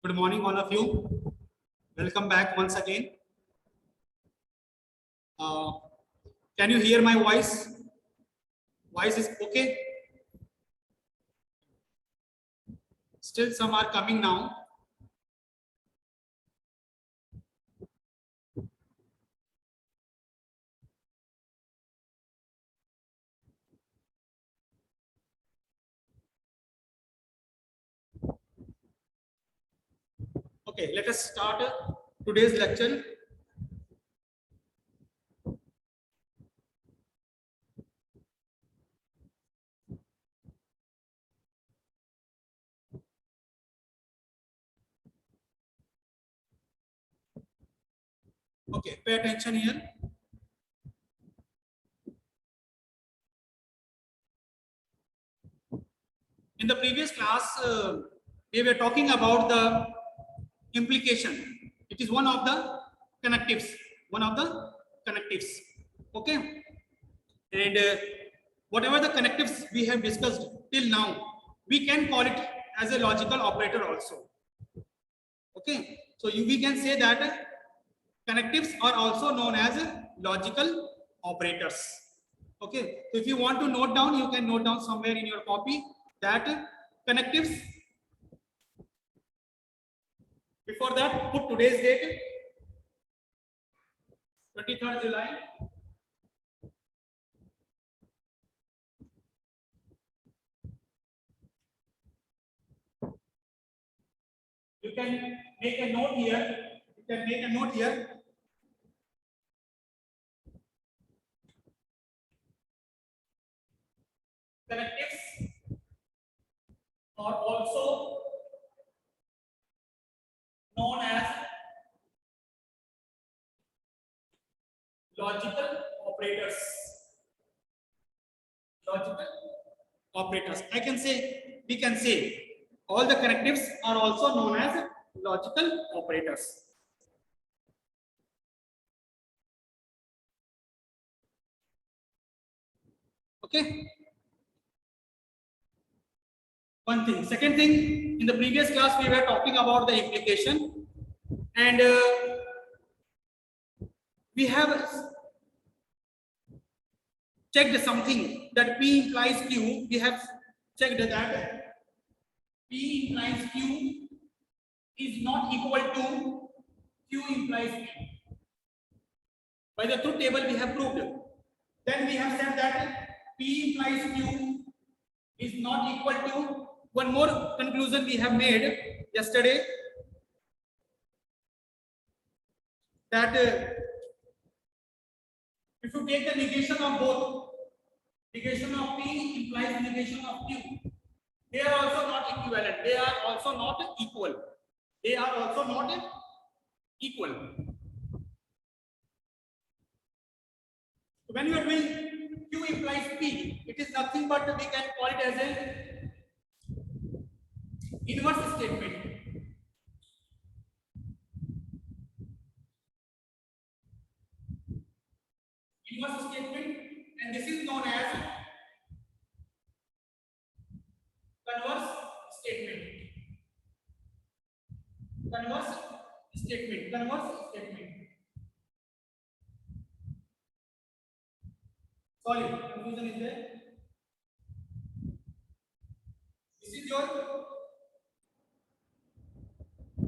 Good morning, all of you. Welcome back once again. Can you hear my voice? Voice is okay? Still some are coming now. Okay, let us start today's lecture. Okay, pay attention here. In the previous class, we were talking about the implication. It is one of the connectives. Okay, and whatever the connectives we have discussed till now, we can call it as a logical operator also. Okay, so we can say that connectives are also known as logical operators. Okay, so if you want to note down, you can note down somewhere in your copy that connectives. Before that, put today's date, 23rd July. You can make a note here. Connectives are also known as logical operators. We can say all the connectives are also known as logical operators. Okay. One thing. Second thing, in the previous class, we were talking about the implication, and we have checked something that P implies Q. We have checked that P implies Q is not equal to Q implies P. By the truth table, we have proved it. Then we have said that P implies Q is not equal to, one more conclusion we have made yesterday, that if you take the negation of both, negation of P implies negation of Q, they are also not equivalent, they are also not equal. So when you are doing Q implies P, it is nothing but we can call it as a inverse statement. And this is known as converse statement. Sorry, confusion is there. This is your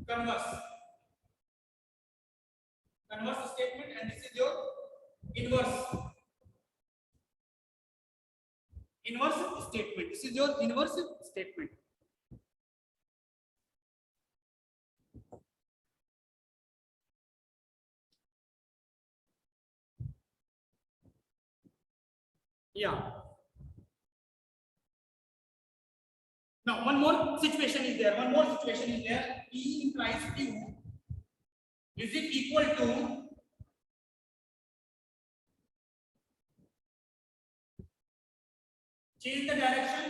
converse statement, and this is your inverse statement. This is your inverse statement. Yeah. Now, one more situation is there. P implies Q. Is it equal to change the direction,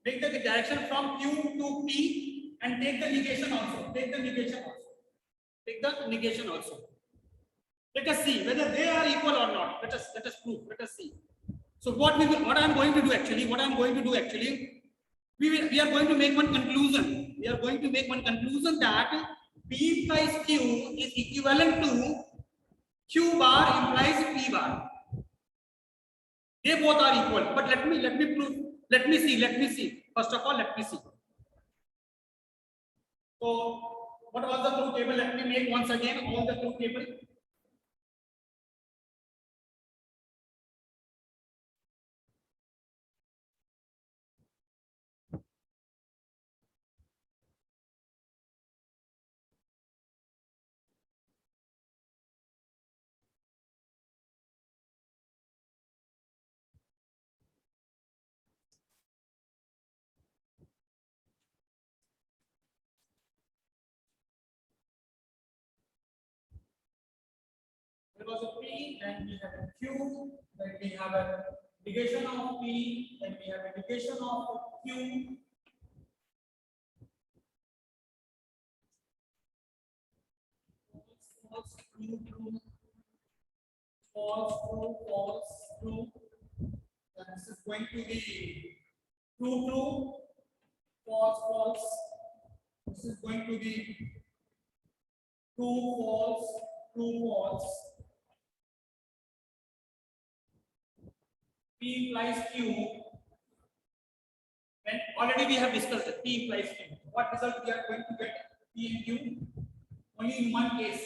make the direction from Q to P, and take the negation also. Let us see whether they are equal or not. Let us prove. Let us see. So what I am going to do actually, we are going to make one conclusion. we are going to make one conclusion that P implies Q is equivalent to Q bar implies P bar. They both are equal. But let me prove. Let me see. First of all, let me see. So, what was the truth table? Let me make once again all the truth table. There was a P, then we have a Q, then we have a negation of P, then we have a negation of Q. False, true, true, false, true, false, true. Then this is going to be true, true, false, false. This is going to be true, false, true, false. P implies Q. When already we have discussed that P implies Q. What result we are going to get? P and Q. Only in one case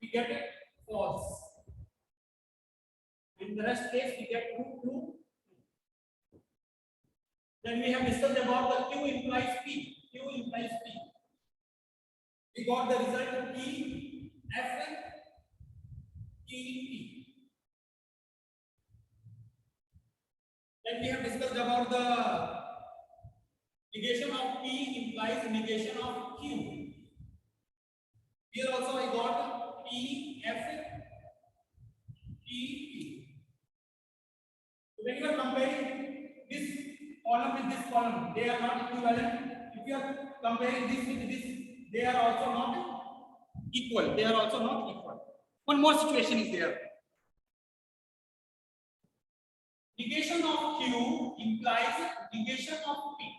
we get it false. In the rest case we get true, true. Then we have discussed about the Q implies P. Q implies P. We got the result P, F, P, P. Then we have discussed about the negation of P implies negation of Q. Here also I got P, F, P, P. So when you are comparing this column with this column, they are not equivalent. If you are comparing this with this, they are also not equal. They are also not equal. One more situation is there. Negation of Q implies negation of P.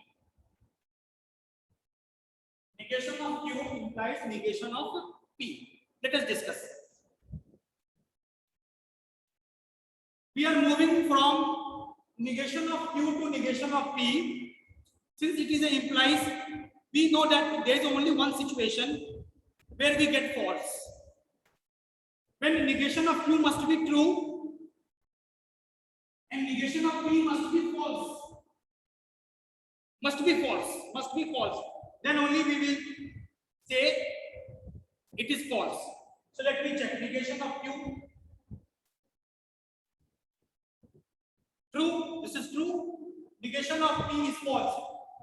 Negation of Q implies negation of P. Let us discuss. We are moving from negation of Q to negation of P. Since it is a implies, we know that there is only one situation where we get false. When negation of Q must be true and negation of P must be false. Must be false. Then only we will say it is false. So let me check. Negation of Q. True. This is true. Negation of P is false.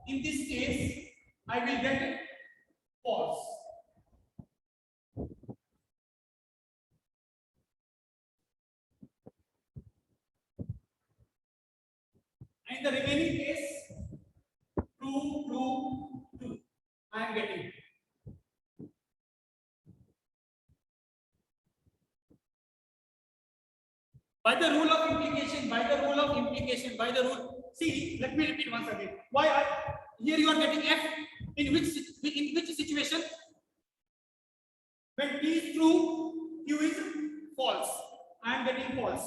In this case, I will get false. And in the remaining case, true, I am getting. By the rule of implication, see, let me repeat once again. Here you are getting F in which situation? When P is true, Q is false. I am getting false.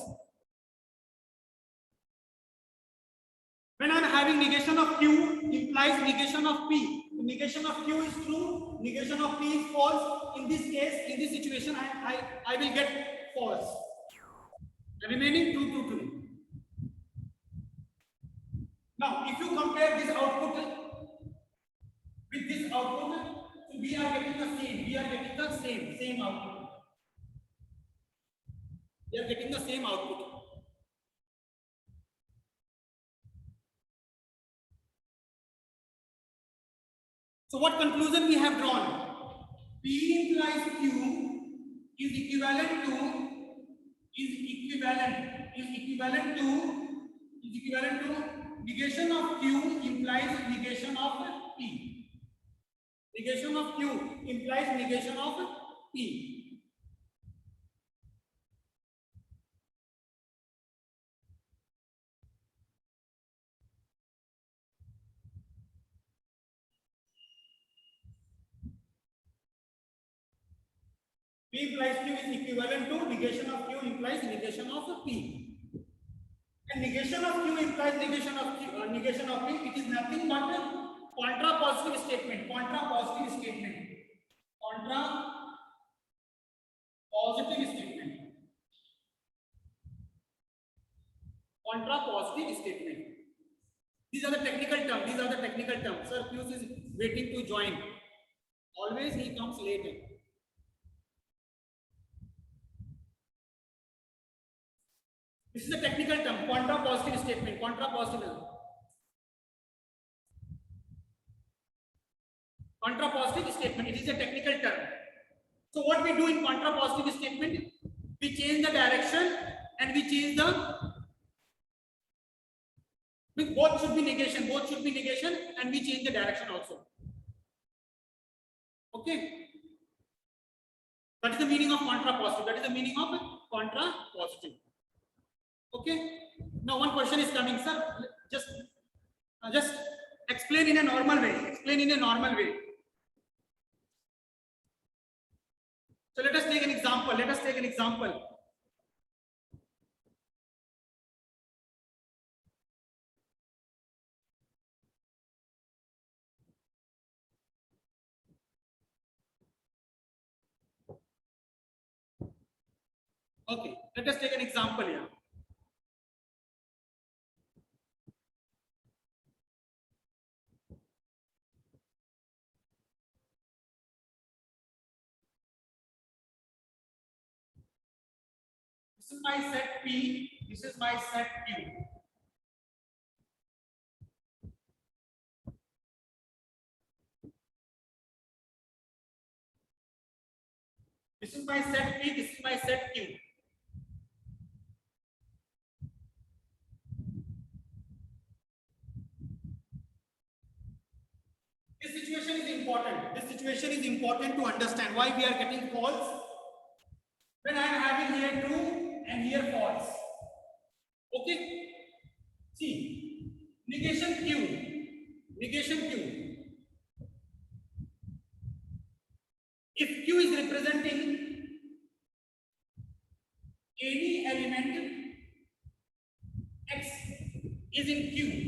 When I am having negation of Q implies negation of P. Negation of Q is true, negation of P is false. In this case, in this situation, I will get false. The remaining true. Now, if you compare this output with this output, so we are getting the same. We are getting the same output. We are getting the same output. So what conclusion we have drawn? P implies Q is equivalent to negation of Q implies negation of P. Negation of Q implies negation of P. P implies Q is equivalent to negation of Q implies negation of P. And negation of Q implies negation of Q, negation of P. It is nothing but a contrapositive statement. Contrapositive statement. Contrapositive statement. Contrapositive statement. These are the technical terms. These are the technical terms. Sir, Pius is waiting to join. Always he comes late. This is a technical term. Contrapositive statement. Contrapositive. Contrapositive statement. It is a technical term. So what we do in contrapositive statement? We change the direction and we change the. Both should be negation. Both should be negation, and we change the direction also. Okay. That is the meaning of contrapositive. That is the meaning of contrapositive. Okay. Now one question is coming, sir. Just explain in a normal way. Explain in a normal way. So let us take an example. Let us take an example. Okay. Let us take an example here. This is my set P. This is my set Q. This is my set P. This is my set Q. This situation is important. This situation is important to understand why we are getting false. When I am having here true and here false. Okay. See, negation Q. Negation Q. If Q is representing any element X is in Q.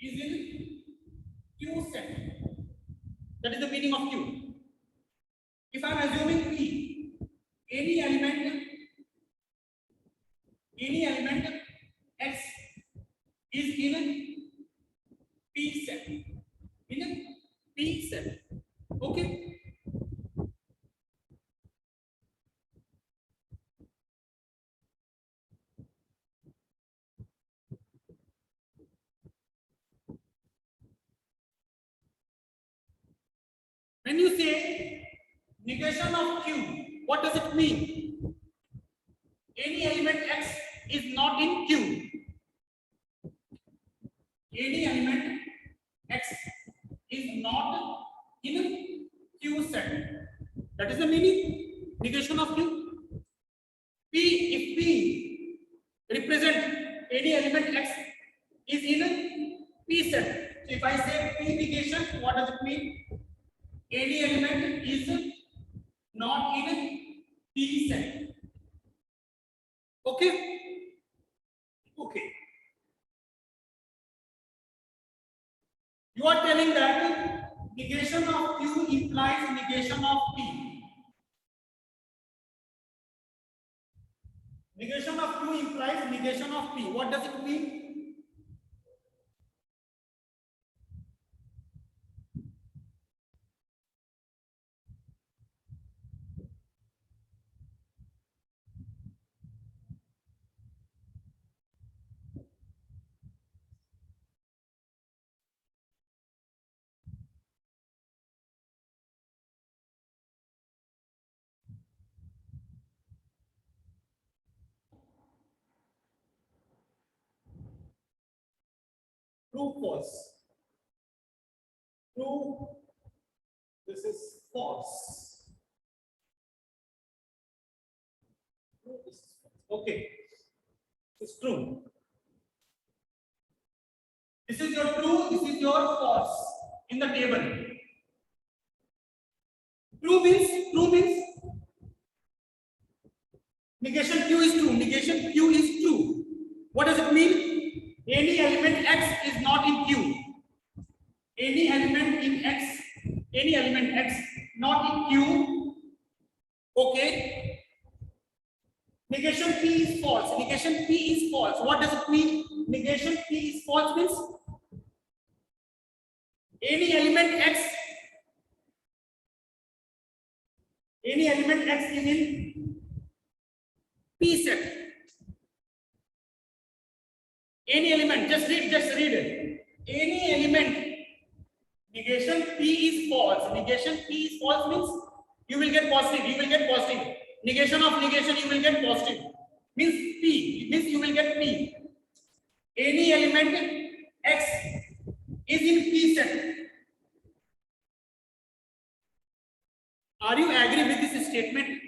Is in Q set. That is the meaning of Q. If I am assuming P, any element X is in P set. In P set. Okay. When you say negation of Q, what does it mean? Any element X is not in Q. Any element X is not in Q set. That is the meaning. Negation of Q. P, if P represent any element X is in P set. So if I say P negation, what does it mean? Any element is not in P set. Okay. Okay. You are telling that negation of Q implies negation of P. Negation of Q implies negation of P. What does it mean? True, false. True. This is false. True, this is false. Okay. It's true. This is your true, this is your false in the table. True means negation Q is true. Negation Q is true. What does it mean? Any element X is not in Q. Any element in X, any element X not in Q. Okay. Negation P is false. Negation P is false. What does it mean? Negation P is false means any element X is in P set. Any element, just read it. Any element, negation P is false. Negation P is false means you will get positive. Negation of negation, you will get positive. Means P, means you will get P. Any element X is in P set. Are you agree with this statement?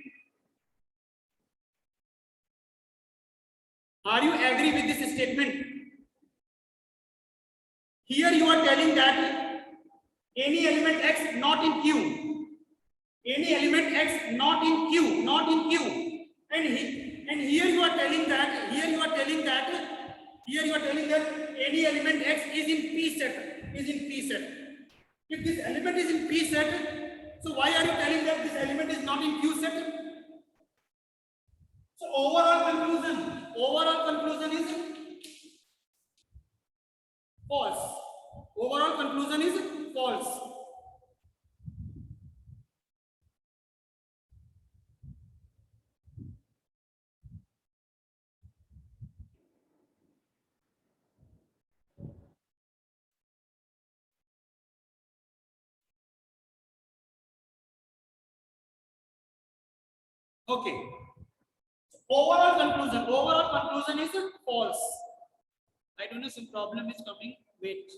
Are you agree with this statement? Here you are telling that any element X not in Q. Any element X not in Q. And here you are telling that any element X is in P set. If this element is in P set, so why are you telling that this element is not in Q set? So overall conclusion is false. Overall conclusion is false. Okay. Overall conclusion is false. I don't know, some problem is coming. Wait.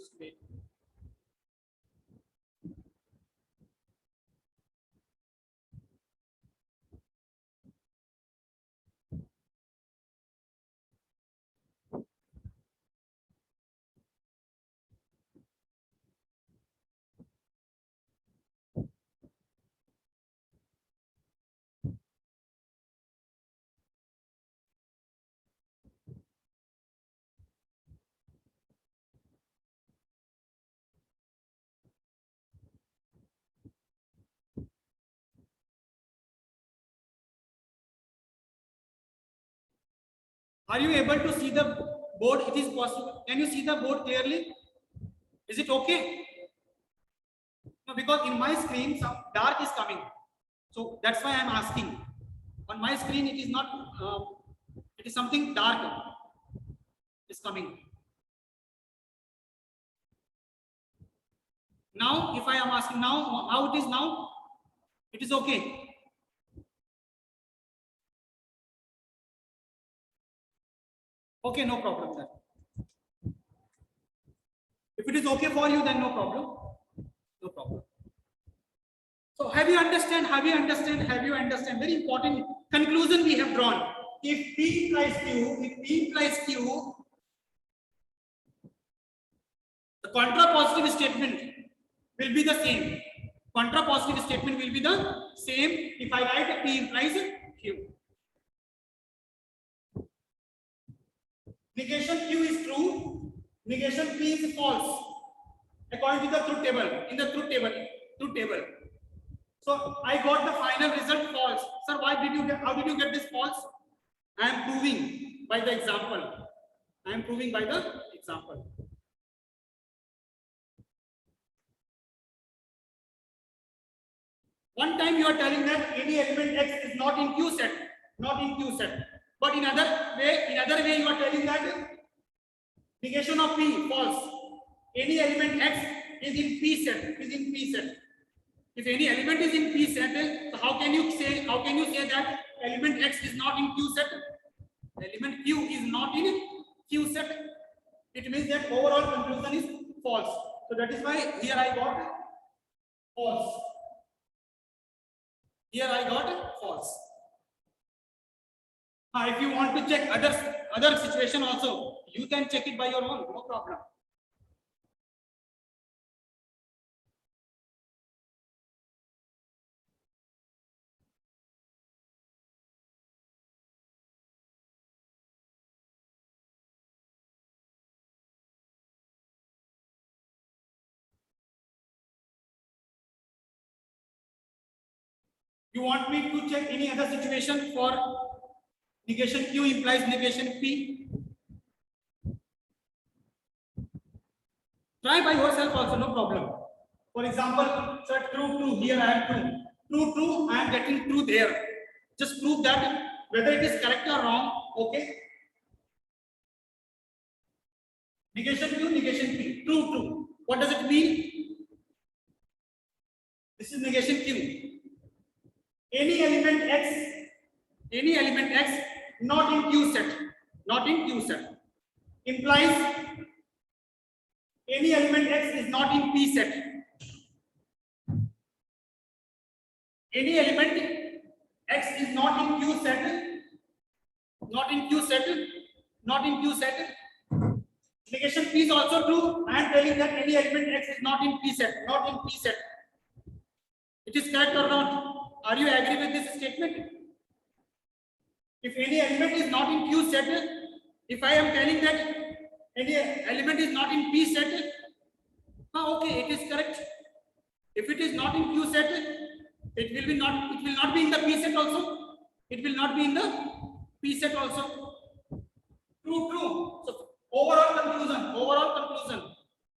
Are you able to see the board? It is possible. Can you see the board clearly? Is it okay? No, because in my screen some dark is coming. So that's why I'm asking. On my screen it is not, it is something dark is coming. Now, if I am asking now, how it is now? It is okay. Okay, no problem then. If it is okay for you, then no problem. No problem. So have you understand? Very important conclusion we have drawn. If P implies Q, the contrapositive statement will be the same. Contrapositive statement will be the same if I write P implies Q. Negation Q is true, negation P is false. According to the truth table, in the truth table. So I got the final result false. Sir, how did you get this false? I am proving by the example. One time you are telling that any element X is not in Q set. But in other way you are telling that negation of P false. Any element X is in P set. If any element is in P set, so how can you say that element X is not in Q set? Element Q is not in Q set. It means that overall conclusion is false. So that is why here I got false. If you want to check other situation also, you can check it by your own, no problem. You want me to check any other situation for negation Q implies negation P? Try by yourself also, no problem. For example, sir, true, here I am true, I am getting true there. Just prove that whether it is correct or wrong. Okay. Negation Q, negation P. True. What does it mean? This is negation Q. Any element X not in Q set implies any element X is not in P set. Any element X is not in Q set. Negation P is also true. I am telling that any element X is not in P set. It is correct or not? Are you agree with this statement? If any element is not in Q set, if I am telling that any element is not in P set, okay, it is correct. If it is not in Q set, it will not be in the P set also. It will not be in the P set also. True. So overall conclusion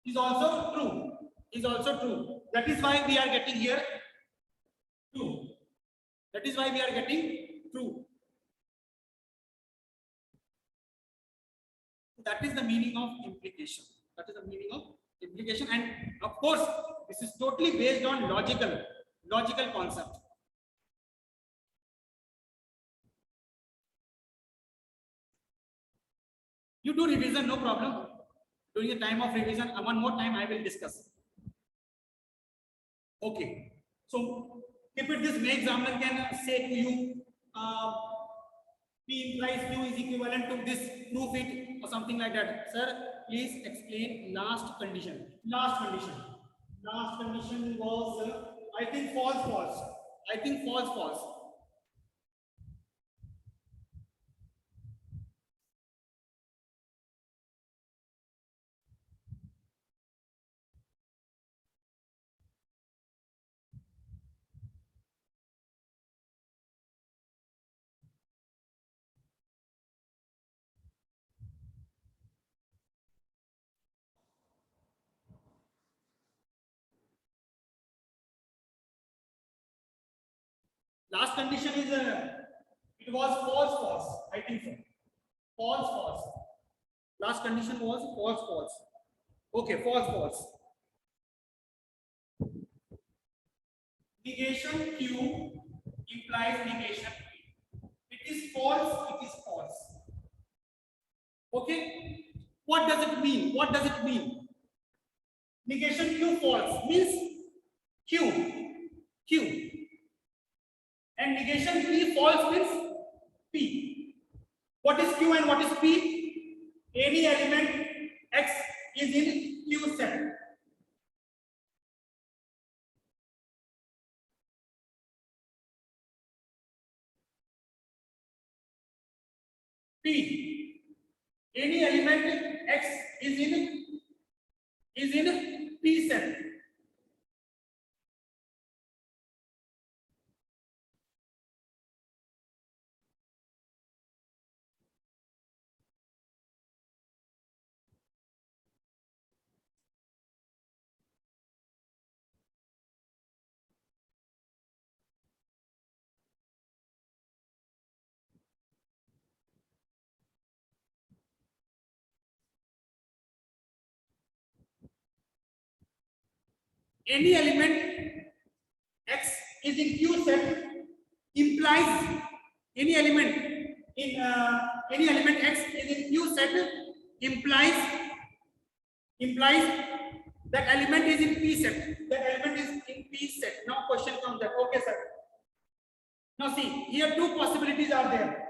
is also true. That is why we are getting here true. That is the meaning of implication. And of course, this is totally based on logical concept. You do revision, no problem. During the time of revision, one more time I will discuss. Okay. So, if it this May examiner can say to you, P implies Q is equivalent to this, prove it or something like that. Sir, please explain last condition. Last condition was, I think false. Last condition is it was false. I think so. False. Last condition was false. Okay, false. Negation Q implies negation P. It is false. Okay. What does it mean? Negation Q false means Q. And negation P false means P. What is Q and what is P? Any element X is in Q set. P. Any element X is in P set. Any element X is in Q set implies any element X is in Q set implies that element is in P set. Now question comes that. Okay, sir. Now see, here two possibilities are there.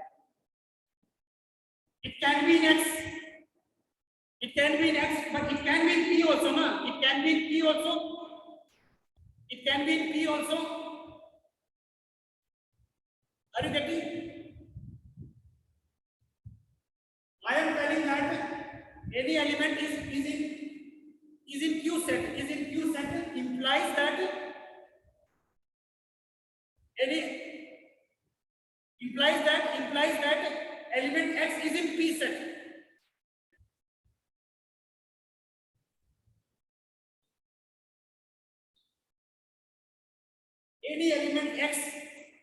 It can be in X, but it can be in P also, no? It can be in P also. Are you getting? I am telling that any element is in Q set, implies that Any implies that element X is in P set. Any element X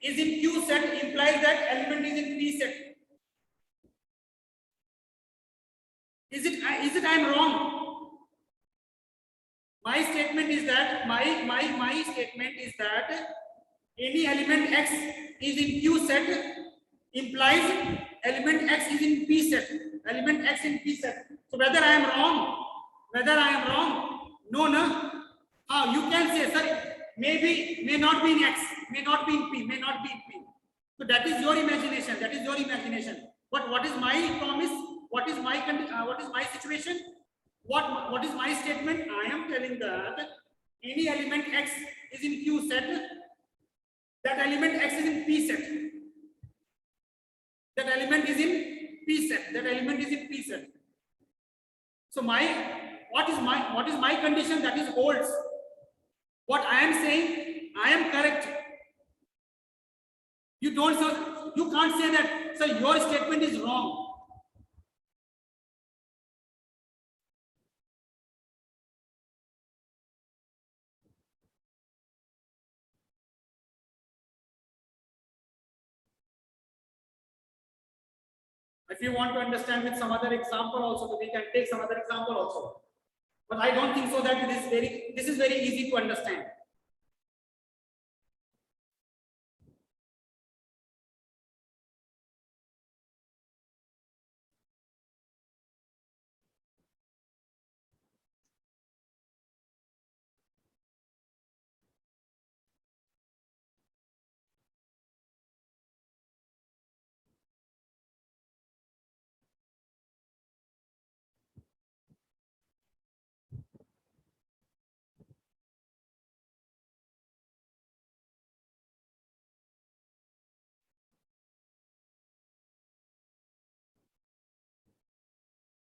is in Q set implies that element is in P set. Is it I am wrong? My statement is that my statement is that any element X is in Q set implies element X is in P set. Element X in P set. So whether I am wrong, no, no. You can say, sir, maybe, may not be in X, may not be in P, may not be in P. So that is your imagination. That is your imagination. But what is my promise? What is my situation? What is my statement? I am telling that any element X is in Q set. That element X is in P set. That element is in P set. That element is in P set. So what is my condition? That is holds. What I am saying, I am correct. You can't say that, sir, your statement is wrong. If you want to understand with some other example also, we can take some other example also. But I don't think so that this is very easy to understand.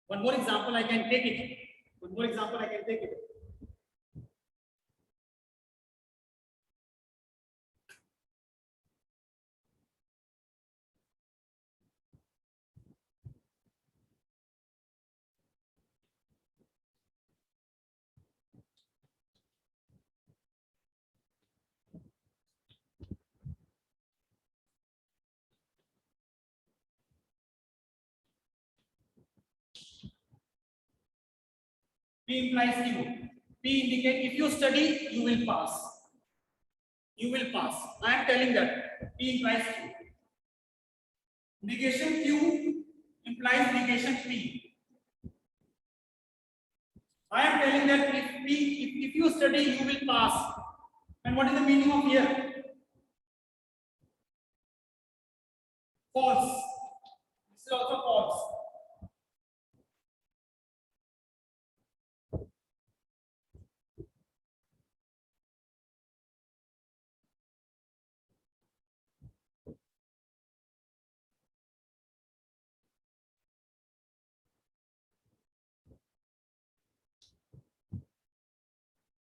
One more example I can take it. P implies Q. P indicate if you study, you will pass. You will pass. I am telling that. P implies Q. Negation Q implies negation P. I am telling that if you study, you will pass. And what is the meaning of here? False. This is also false.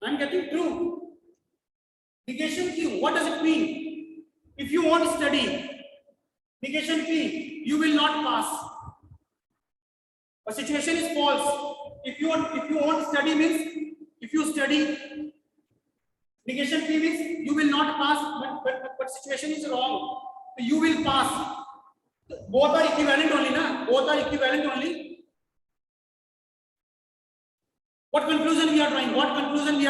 I am getting true. Negation Q, what does it mean? If you want to study, negation P, you will not pass. A situation is false. If you want to study means, if you study, negation P means you will not pass, but situation is wrong. You will pass. Both are equivalent only, na? Both are equivalent only. What conclusion we are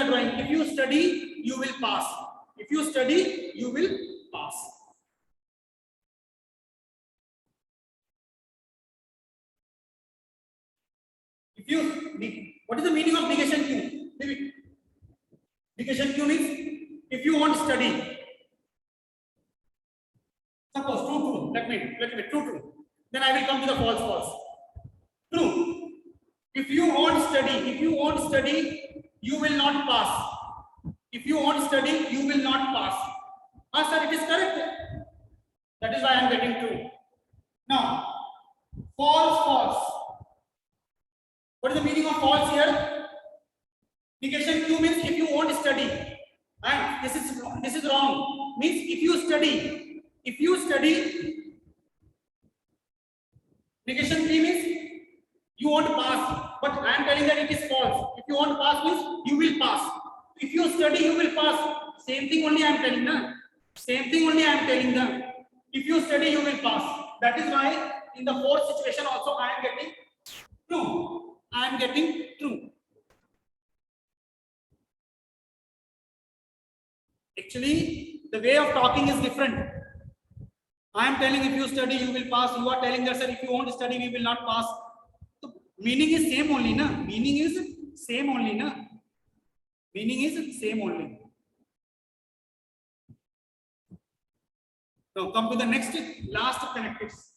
drawing? If you study, you will pass. If you study, you will pass. What is the meaning of negation Q? Negation Q means if you want to study. Suppose true. Let me true. Then I will come to the false. True. If you want to study, you will not pass. If you want to study, you will not pass. Sir, it is correct. That is why I am getting true. Now, false. What is the meaning of false here? Negation Q means if you want to study. And this is wrong. Means if you study, negation P means you won't pass. But I am telling that it is false. If you won't pass means you will pass. If you study, you will pass. Same thing only I am telling na. Same thing only I am telling them. If you study, you will pass. That is why in the fourth situation also I am getting true. I am getting true. Actually, the way of talking is different. I am telling if you study, you will pass. You are telling that sir, if you won't study, we will not pass. So meaning is same only, na? Meaning is same only, na? Meaning is same only. Now come to the next last connectives.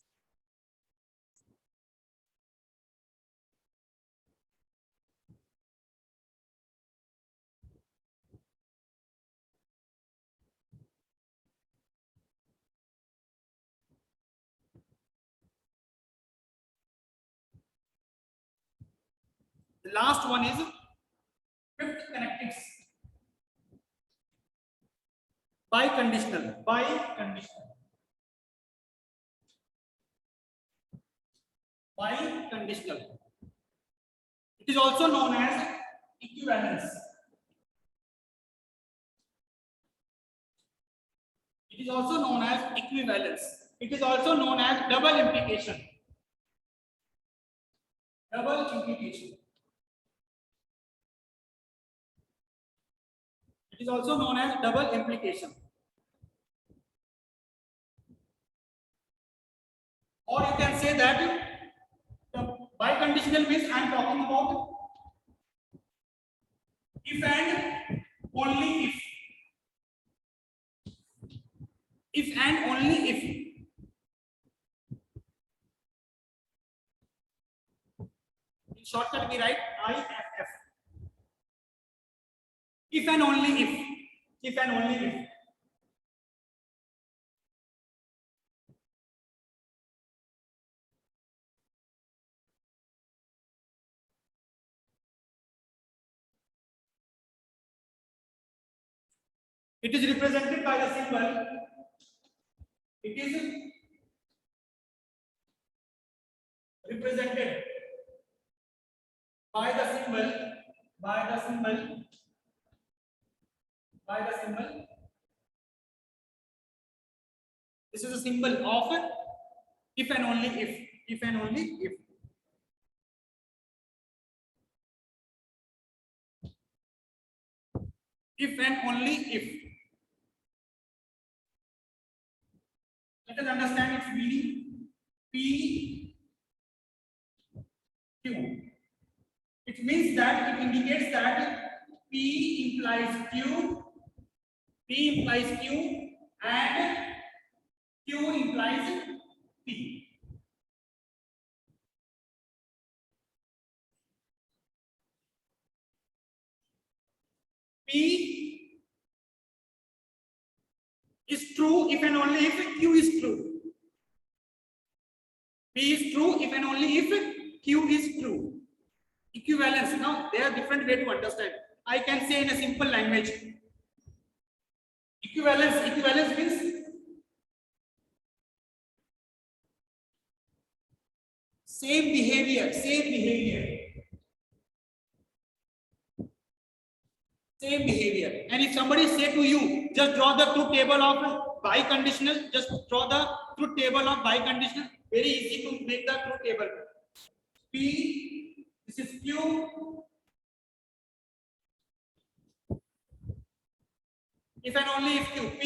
The last one is fifth connectives. Biconditional. Biconditional. Biconditional. It is also known as equivalence. It is also known as equivalence. It is also known as double implication. Double implication. It is also known as double implication. Or you can say that the biconditional means I am talking about if and only if. If and only if. In shortcut we write IFF. If and only if. If and only if. It is represented by the symbol. It is represented by the symbol. This is a symbol of if and only if. If and only if. If and only if. Let us understand its meaning. P Q. It means that it indicates that P implies Q, P implies Q, and Q implies P. P is true if and only if Q is true. P is true if and only if Q is true. Equivalence. Now, there are different ways to understand. I can say in a simple language. Equivalence means same behavior. And if somebody say to you, just draw the truth table of biconditional, just draw the truth table of biconditional. Very easy to make the truth table. P, this is Q. If and only if Q. P,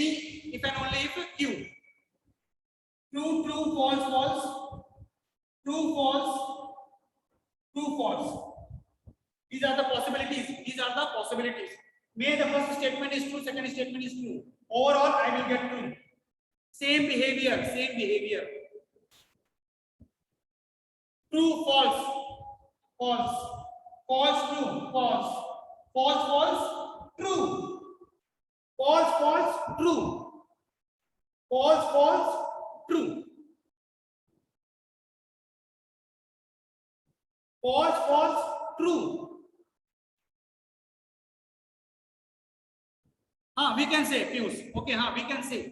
if and only if Q. True, false. True, false. These are the possibilities. May the first statement is true, second statement is true. Overall, I will get true. Same behavior. True, false. True, false. False, true. False, true. False, true. False, true. We can say fuse. Okay, we can say.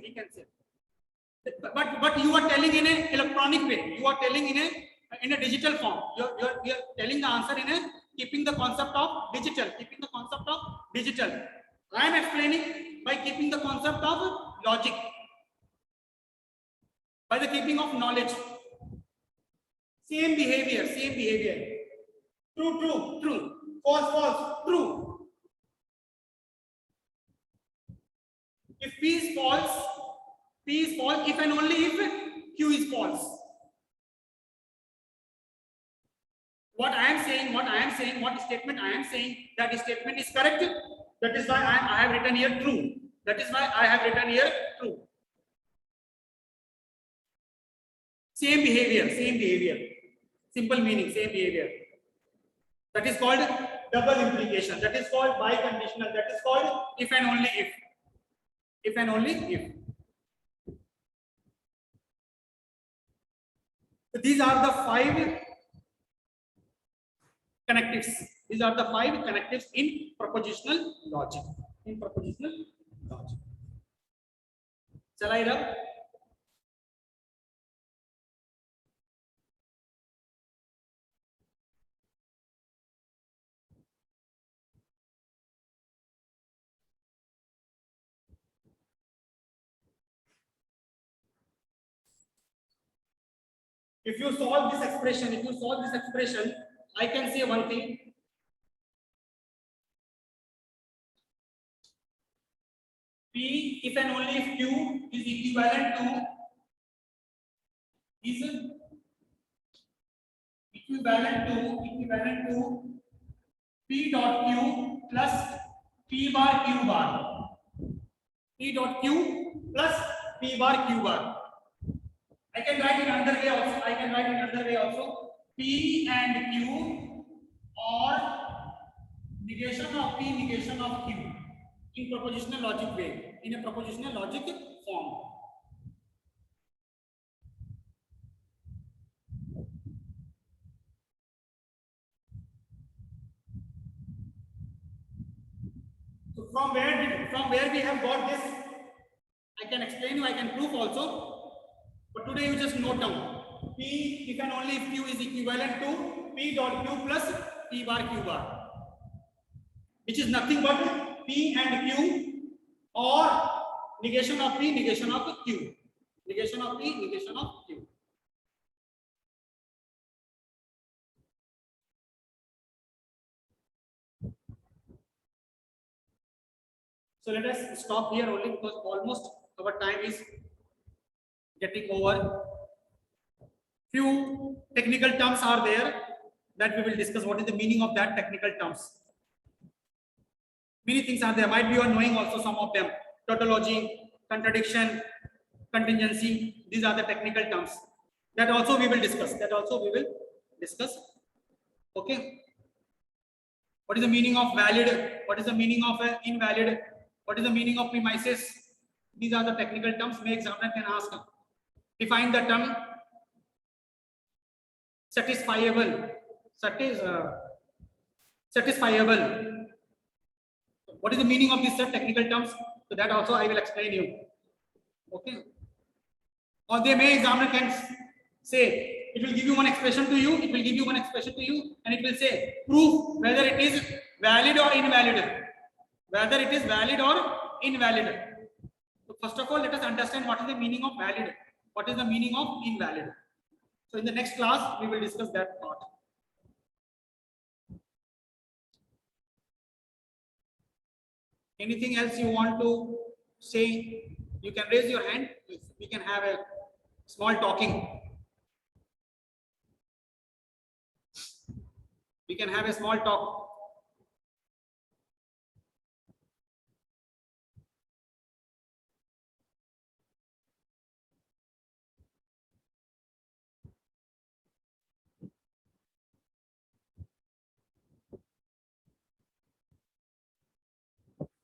But you are telling in an electronic way. You are telling in a digital form. You're telling the answer in a keeping the concept of digital. Keeping the concept of digital. I am explaining by keeping the concept of logic. By the keeping of knowledge. Same behavior. True. False, true. If P is false, if and only if Q is false. What statement I am saying, that statement is correct. That is why I have written here true. Same behavior. Simple meaning, same behavior. That is called double implication. That is called biconditional. That is called if and only if. If and only if. So these are the 5 connectives. These are the 5 connectives in propositional logic. Shall I rub? If you solve this expression, I can say one thing. P, if and only if Q is equivalent to P dot Q plus P bar Q bar. P dot Q plus P bar Q bar. I can write in another way also. P and Q or negation of P, negation of Q in propositional logic way, in a propositional logic form. So from where we have got this, I can explain you, I can prove also. But today you just note down P if and only if Q is equivalent to P dot Q plus P bar Q bar, which is nothing but P and Q or negation of P, negation of Q. Negation of P, negation of Q. So let us stop here only because almost our time is getting over. Few technical terms are there that we will discuss. What is the meaning of that technical terms? Many things are there. Might be you are knowing also some of them. Tautology, contradiction, contingency. These are the technical terms. That also we will discuss. Okay. What is the meaning of valid? What is the meaning of invalid? What is the meaning of premises? These are the technical terms. May examiner can ask. Define the term satisfiable. Satisfiable. What is the meaning of these technical terms? So that also I will explain you. Okay. Or they may examiner can say, it will give you one expression to you, and it will say, prove whether it is valid or invalid. So first of all, let us understand what is the meaning of valid, what is the meaning of invalid. So in the next class, we will discuss that part. Anything else you want to say? You can raise your hand. We can have a small talking. We can have a small talk.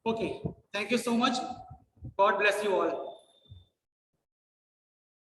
Okay. Thank you so much. God bless you all.